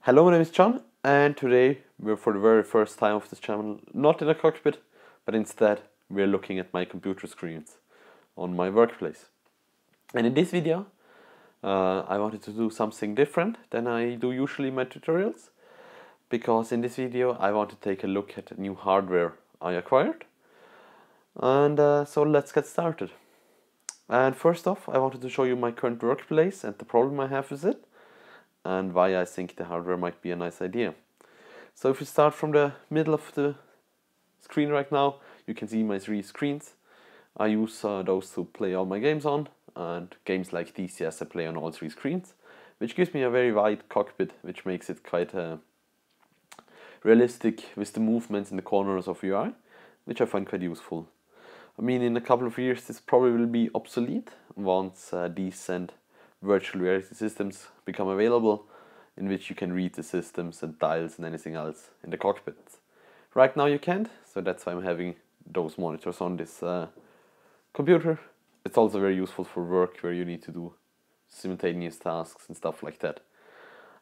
Hello, my name is John, and today we're for the very first time of this channel not in a cockpit, but instead we're looking at my computer screens on my workplace. And in this video, I wanted to do something different than I do usually in my tutorials, because in this video I want to take a look at the new hardware I acquired. And so let's get started. And first off, I wanted to show you my current workplace and the problem I have with it, and why I think the hardware might be a nice idea. So if we start from the middle of the screen right now, you can see my 3 screens. I use those to play all my games on, and games like DCS I play on all 3 screens, which gives me a very wide cockpit, which makes it quite realistic with the movements in the corners of your eye, which I find quite useful. I mean, in a couple of years this probably will be obsolete once decent virtual reality systems become available, in which you can read the systems and dials and anything else in the cockpit. Right now you can't, so that's why I'm having those monitors on this computer. It's also very useful for work where you need to do simultaneous tasks and stuff like that.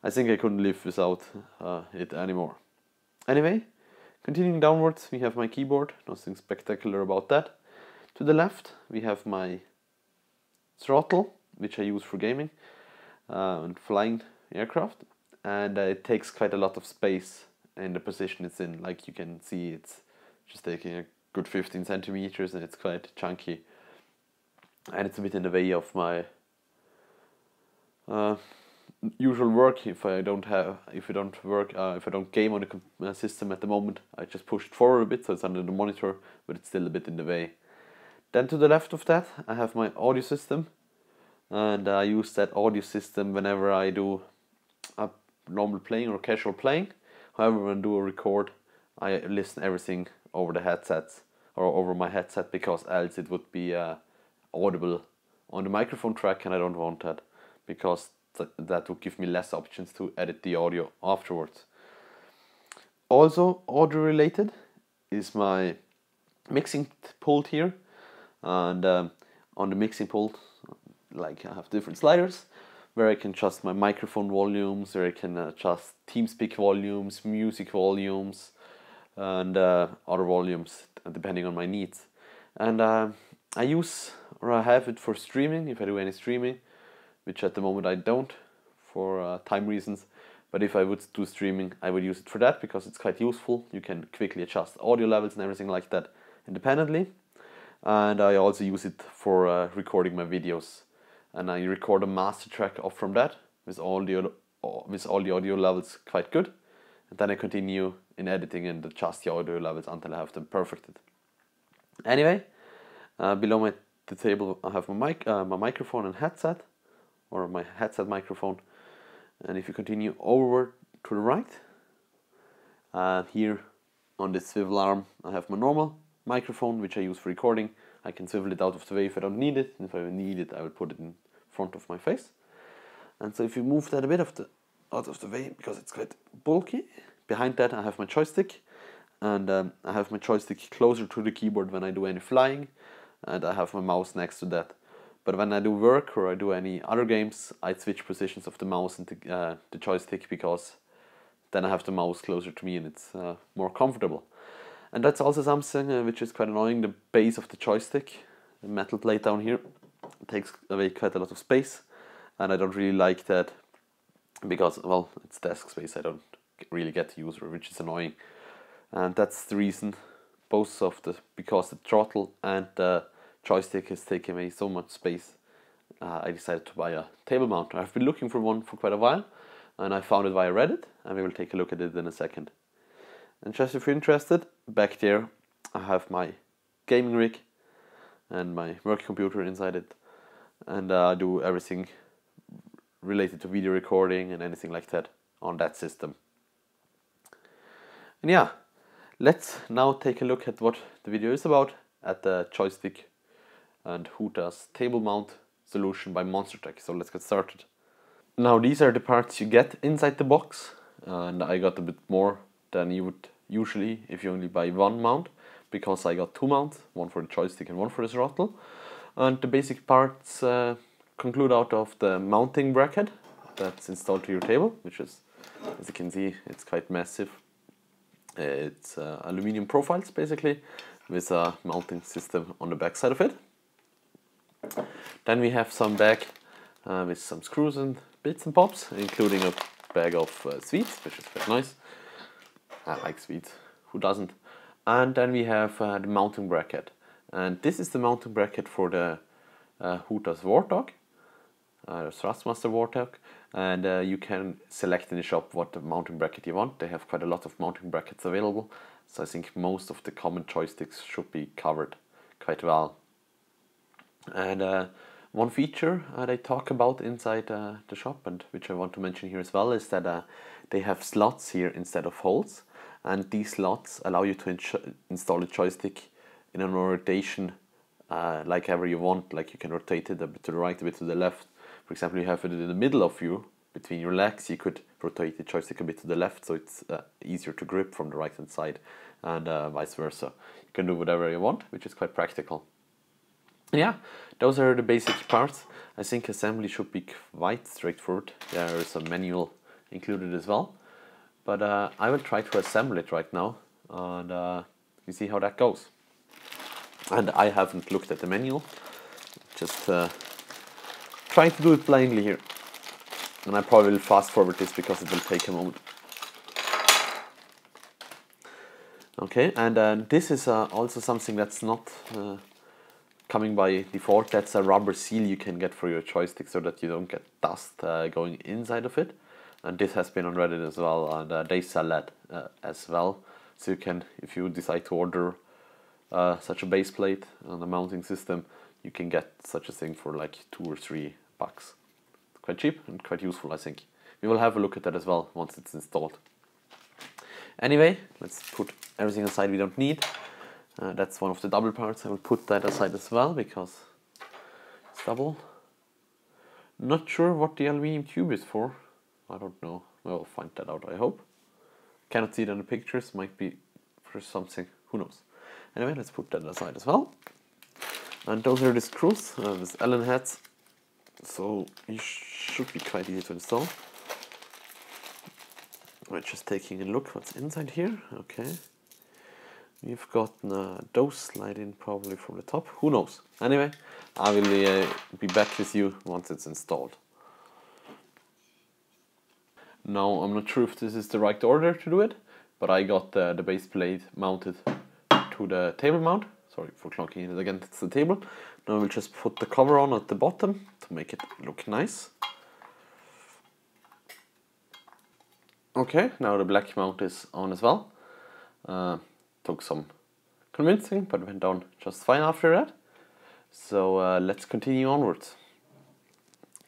I think I couldn't live without it anymore. Anyway, continuing downwards, we have my keyboard, nothing spectacular about that. To the left we have my throttle, which I use for gaming and flying aircraft, and it takes quite a lot of space in the position it's in. Like you can see, it's just taking a good 15 centimeters and it's quite chunky, and it's a bit in the way of my usual work. If I don't game on the system at the moment, I just push it forward a bit so it's under the monitor, but it's still a bit in the way. Then to the left of that I have my audio system, and I use that audio system whenever I do a normal playing or casual playing. However, when I do a record, I listen everything over the headsets or over my headset, because else it would be audible on the microphone track, and I don't want that, because that would give me less options to edit the audio afterwards. Also audio related is my mixing pult here, and on the mixing pult, like, I have different sliders where I can adjust my microphone volumes, where I can adjust TeamSpeak volumes, music volumes, and other volumes depending on my needs. And I have it for streaming if I do any streaming, which at the moment I don't for time reasons. But if I would do streaming, I would use it for that, because it's quite useful. You can quickly adjust audio levels and everything like that independently. And I also use it for recording my videos, and I record a master track off from that with all the audio levels quite good, and then I continue in editing and adjust the audio levels until I have them perfected. Anyway, below the table I have my microphone and headset, or my headset microphone. And if you continue over to the right, here on this swivel arm I have my normal microphone, which I use for recording. I can swivel it out of the way if I don't need it, and if I need it I will put it in front of my face. And so if you move that a bit out of the way, because it's quite bulky, behind that I have my joystick, and I have my joystick closer to the keyboard when I do any flying, and I have my mouse next to that. But when I do work or I do any other games, I switch positions of the mouse and the joystick, because then I have the mouse closer to me and it's more comfortable. And that's also something which is quite annoying. The base of the joystick, the metal plate down here, takes away quite a lot of space, and I don't really like that, because, well, it's desk space I don't really get to use, which is annoying. And that's the reason, because the throttle and the joystick is taking away so much space, I decided to buy a table mount. I've been looking for one for quite a while, and I found it via Reddit, and we will take a look at it in a second. And just if you're interested, back there I have my gaming rig and my work computer inside it, and I do everything related to video recording and anything like that on that system. And yeah, let's now take a look at what the video is about, at the joystick and HOTAS table mount solution by Monstertech. So let's get started. Now these are the parts you get inside the box, and I got a bit more than you would usually if you only buy one mount, because I got 2 mounts, one for the joystick and one for the throttle. And the basic parts conclude out of the mounting bracket that's installed to your table, which is As you can see, it's quite massive. It's aluminum profiles basically, with a mounting system on the back side of it. Then we have some bag with some screws and bits and bobs, including a bag of sweets, which is quite nice. I like sweets, who doesn't? And then we have the mounting bracket, and this is the mounting bracket for the HOTAS Warthog, the Thrustmaster Warthog, and you can select in the shop what the mounting bracket you want. They have quite a lot of mounting brackets available, so I think most of the common joysticks should be covered quite well. And one feature they talk about inside the shop, and which I want to mention here as well, is that they have slots here instead of holes, and these slots allow you to install a joystick in a rotation like ever you want. Like you can rotate it a bit to the right, a bit to the left. For example, you have it in the middle of you, between your legs, you could rotate the joystick a bit to the left, so it's easier to grip from the right hand side, and vice versa. You can do whatever you want, which is quite practical. Yeah, those are the basic parts. I think assembly should be quite straightforward. There is a manual included as well, but I will try to assemble it right now, and you see how that goes. And I haven't looked at the manual, just trying to do it blindly here, and I probably will fast forward this because it will take a moment. Okay, and this is also something that's not coming by default. That's a rubber seal you can get for your joystick so that you don't get dust going inside of it. And this has been on Reddit as well, and they sell that as well. So you can, if you decide to order such a base plate and a mounting system, you can get such a thing for like $2 or $3. Quite cheap and quite useful, I think. We will have a look at that as well once it's installed. Anyway, let's put everything aside we don't need. That's one of the double parts. I will put that aside as well because it's double. Not sure what the aluminium tube is for. I don't know. We'll find that out, I hope. Cannot see it in the pictures. Might be for something. Who knows? Anyway, let's put that aside as well. And those are the screws with Allen heads. So it should be quite easy to install. We're just taking a look what's inside here. Okay. We've got those slide in probably from the top. Who knows? Anyway, I will be back with you once it's installed. Now, I'm not sure if this is the right order to do it, but I got the base plate mounted to the table mount. Sorry for clunking it again, it's the table. Now we'll just put the cover on at the bottom to make it look nice. Okay, now the black mount is on as well. Took some convincing, but went down just fine after that. So let's continue onwards.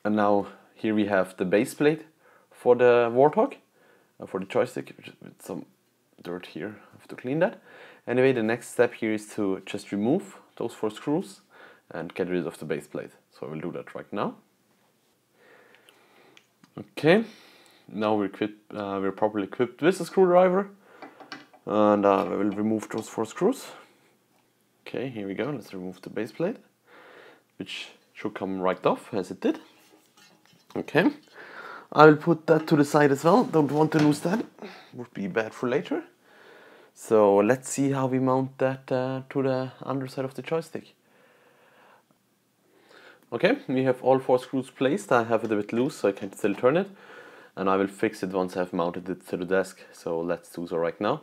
And now here we have the base plate for the Warthog, for the joystick, with some dirt here. I have to clean that. Anyway, the next step here is to just remove those 4 screws and get rid of the base plate. So I will do that right now. Okay, now we're properly equipped with a screwdriver, and I will remove those 4 screws. Okay, here we go. Let's remove the base plate, which should come right off as it did. Okay, I will put that to the side as well. Don't want to lose that. Would be bad for later. So let's see how we mount that to the underside of the joystick. Okay, we have all 4 screws placed. I have it a bit loose so I can still turn it, and I will fix it once I've mounted it to the desk. So let's do so right now.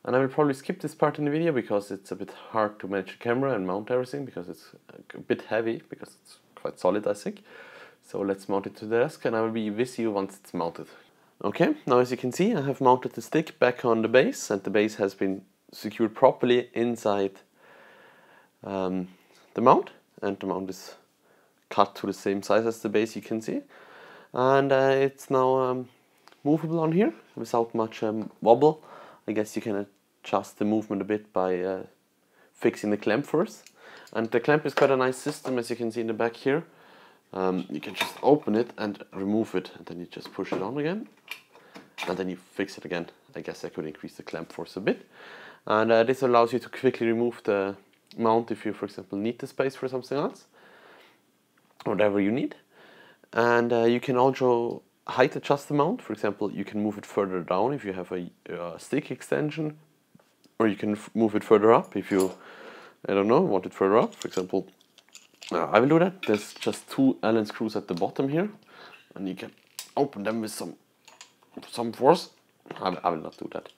And I will probably skip this part in the video because it's a bit hard to manage the camera and mount everything because it's a bit heavy, because it's quite solid, I think. So let's mount it to the desk, and I will be with you once it's mounted. Okay, now as you can see, I have mounted the stick back on the base, and the base has been secured properly inside the mount, and the mount is cut to the same size as the base, you can see. And it's now movable on here without much wobble. I guess you can adjust the movement a bit by fixing the clamp first. And the clamp is quite a nice system, as you can see in the back here. You can just open it and remove it, and then you just push it on again, and then you fix it again. I guess I could increase the clamp force a bit. And this allows you to quickly remove the mount if you, for example, need the space for something else, whatever you need. And you can also height adjust the mount. For example, you can move it further down if you have a stick extension, or you can move it further up if you, I don't know, want it further up. For example, I will do that. There's just 2 Allen screws at the bottom here, and you can open them with some force. I will not do that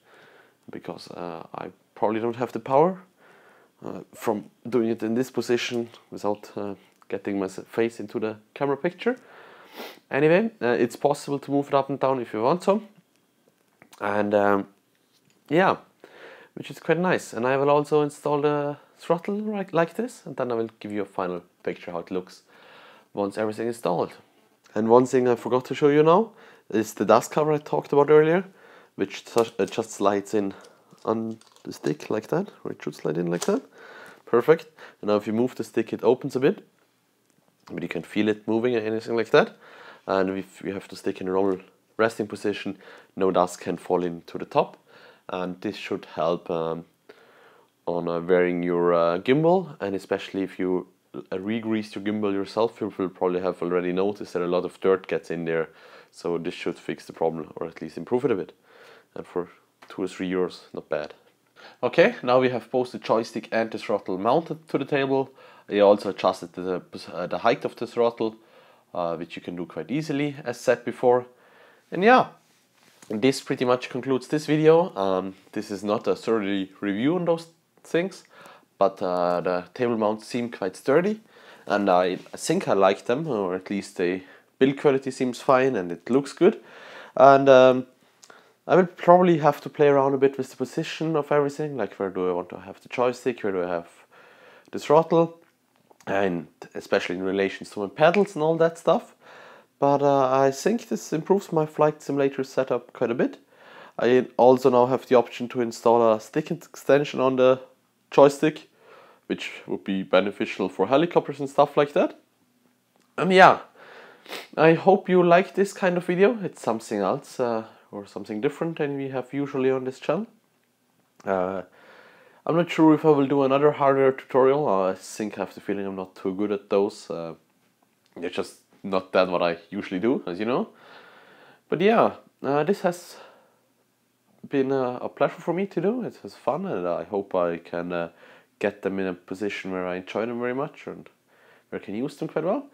because I probably don't have the power from doing it in this position without getting my face into the camera picture. Anyway, it's possible to move it up and down if you want to, and yeah, which is quite nice. And I will also install the throttle like this, and then I will give you a final picture how it looks once everything is installed. And one thing I forgot to show you now is the dust cover I talked about earlier, which just slides in on the stick like that, or it should slide in like that. Perfect. And now if you move the stick, it opens a bit, but you can feel it moving or anything like that. And if you have the stick in a normal resting position, no dust can fall into the top, and this should help on wearing your gimbal. And especially if you re-grease your gimbal yourself, you will probably have already noticed that a lot of dirt gets in there, so this should fix the problem, or at least improve it a bit. And for 2 or 3 euros, not bad. Okay, now we have both the joystick and the throttle mounted to the table. I also adjusted the height of the throttle, which you can do quite easily, as said before. And yeah, this pretty much concludes this video. This is not a sturdy review on those things, but the table mounts seem quite sturdy, and I think I like them, or at least the build quality seems fine and it looks good. And I will probably have to play around a bit with the position of everything, like where do I want to have the joystick, where do I have the throttle, and especially in relation to my pedals and all that stuff. But I think this improves my flight simulator setup quite a bit. I also now have the option to install a stick extension on the joystick, which would be beneficial for helicopters and stuff like that. And yeah, I hope you like this kind of video. It's something else or something different than we have usually on this channel. I'm not sure if I will do another hardware tutorial. I think I have the feeling I'm not too good at those. They're just not that what I usually do, as you know. But yeah, this has been a pleasure for me to do. It was fun, and I hope I can get them in a position where I enjoy them very much and where I can use them quite well.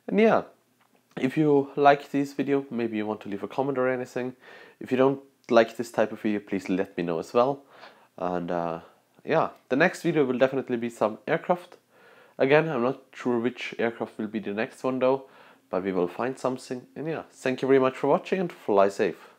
And yeah, if you like this video, maybe you want to leave a comment or anything. If you don't like this type of video, please let me know as well. And yeah, the next video will definitely be some aircraft. Again, I'm not sure which aircraft will be the next one though, but we will find something. And yeah, thank you very much for watching, and fly safe.